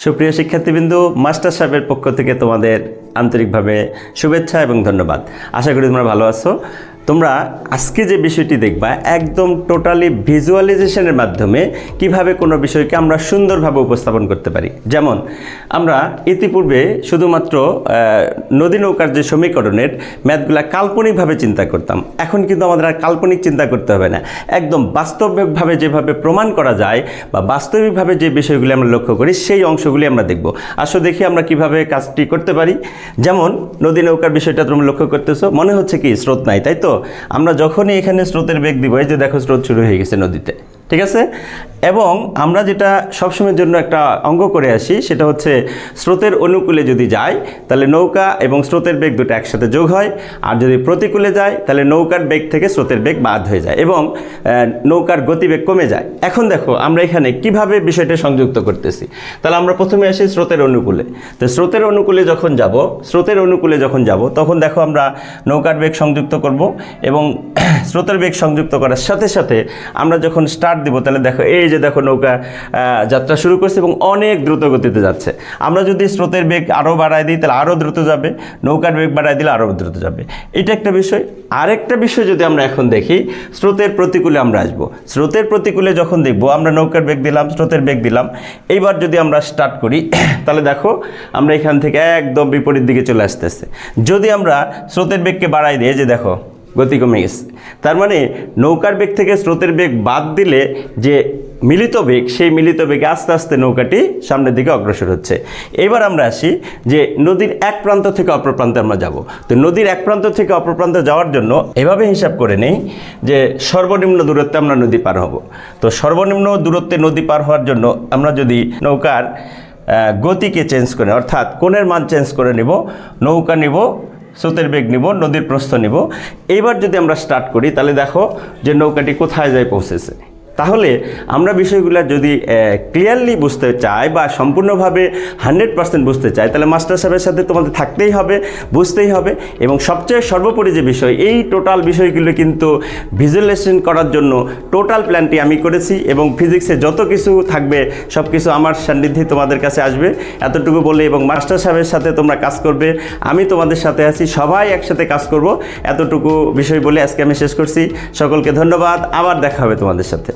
সুপ্রিয় শিক্ষার্থীবৃন্দু, মাস্টার সাহেবের পক্ষ থেকে তোমাদের আন্তরিকভাবে শুভেচ্ছা এবং ধন্যবাদ। আশা করি তোমরা ভালো আছো। তোমরা আজকে যে বিষয়টি দেখবা একদম টোটালি ভিজুয়ালাইজেশনের মাধ্যমে কিভাবে কোনো বিষয়কে আমরা সুন্দরভাবে উপস্থাপন করতে পারি। যেমন আমরা ইতিপূর্বে শুধুমাত্র নদী নৌকার যে সমীকরণের ম্যাথগুলা কাল্পনিকভাবে চিন্তা করতাম, এখন কিন্তু আমাদের আর কাল্পনিক চিন্তা করতে হবে না। একদম বাস্তবিকভাবে যেভাবে প্রমাণ করা যায় বা বাস্তবিকভাবে যে বিষয়গুলি আমরা লক্ষ্য করি সেই অংশগুলি আমরা দেখব। আসো দেখি আমরা কিভাবে কাজটি করতে পারি। যেমন নদী নৌকার বিষয়টা তোমরা লক্ষ্য করতেছো, মনে হচ্ছে কি স্রোত নাই, তাই তো? আমরা যখনই এখানে স্রোতের বেগ দিব, এই যে দেখো স্রোত শুরু হয়ে গেছে নদীতে, ঠিক আছে? এবং আমরা যেটা সবসময়ের জন্য একটা অঙ্ক করে আসি, সেটা হচ্ছে স্রোতের অনুকূলে যদি যায় তাহলে নৌকা এবং স্রোতের বেগ দুটো একসাথে যোগ হয়, আর যদি প্রতিকূলে যায় তাহলে নৌকার বেগ থেকে স্রোতের বেগ বাদ হয়ে যায় এবং নৌকার গতিবেগ কমে যায়। এখন দেখো আমরা এখানে কিভাবে বিষয়টা সংযুক্ত করতেছি। তাহলে আমরা প্রথমে আসি স্রোতের অনুকূলে। তো স্রোতের অনুকূলে যখন যাব তখন দেখো আমরা নৌকার বেগ সংযুক্ত করব এবং স্রোতের বেগ সংযুক্ত করার সাথে সাথে আমরা যখন স্টার্ট দিব তাহলে দেখো এই যে দেখো নৌকা যাত্রা শুরু করছে এবং অনেক দ্রুত গতিতে যাচ্ছে। আমরা যদি স্রোতের বেগ আরও বাড়ায় দিই তাহলে আরও দ্রুত যাবে, নৌকার বেগ বাড়ায় দিলে আরও দ্রুত যাবে। এটা একটা বিষয়। আরেকটা বিষয় যদি আমরা এখন দেখি, স্রোতের প্রতিকূলে আমরা আসবো। স্রোতের প্রতিকূলে যখন দেখব আমরা নৌকার বেগ দিলাম, স্রোতের বেগ দিলাম। এইবার যদি আমরা স্টার্ট করি তাহলে দেখো আমরা এখান থেকে একদম বিপরীত দিকে চলে আসতেছে। যদি আমরা স্রোতের বেগকে বাড়াই দিই, যে দেখো গতি কমে গেছে। তার মানে নৌকার বেগ থেকে স্রোতের বেগ বাদ দিলে যে মিলিত বেগ, সেই মিলিত বেগে আস্তে আস্তে নৌকাটি সামনের দিকে অগ্রসর হচ্ছে। এবার আমরা আসি যে নদীর এক প্রান্ত থেকে অপর প্রান্তে আমরা যাব। তো নদীর এক প্রান্ত থেকে অপর প্রান্তে যাওয়ার জন্য এভাবে হিসাব করে নেই যে সর্বনিম্ন দূরত্বে আমরা নদী পার হব। তো সর্বনিম্ন দূরত্বে নদী পার হওয়ার জন্য আমরা যদি নৌকার গতিকে চেঞ্জ করে, অর্থাৎ কোণের মান চেঞ্জ করে নিব, নৌকা নিব, স্রোতের বেগ নিব, নদীর প্রস্থ নিব। এইবার যদি আমরা স্টার্ট করি তাহলে দেখো যে নৌকাটি কোথায় যায় পৌঁছেছে। তাহলে আমরা বিষয়গুলো যদি ক্লিয়ারলি বুঝতে চাই বা সম্পূর্ণভাবে 100% বুঝতে চাই, তাহলে মাস্টার সাহেবের সাথে তোমাদের থাকতেই হবে, বুঝতেই হবে। এবং সবচেয়ে সর্বোপরি যে বিষয়, এই টোটাল বিষয়গুলো কিন্তু ভিজুয়ালাইজেশন করার জন্য টোটাল প্ল্যানটি আমি করেছি এবং ফিজিক্সে যত কিছু থাকবে সব কিছু আমার সান্নিধ্যে তোমাদের কাছে আসবে, এতটুকু বলে। এবং মাস্টার সাহেবের সাথে তোমরা কাজ করবে, আমি তোমাদের সাথে আছি, সবাই একসাথে কাজ করব, এতটুকু বিষয় বলে আজকে আমি শেষ করছি। সকলকে ধন্যবাদ, আবার দেখা হবে তোমাদের সাথে।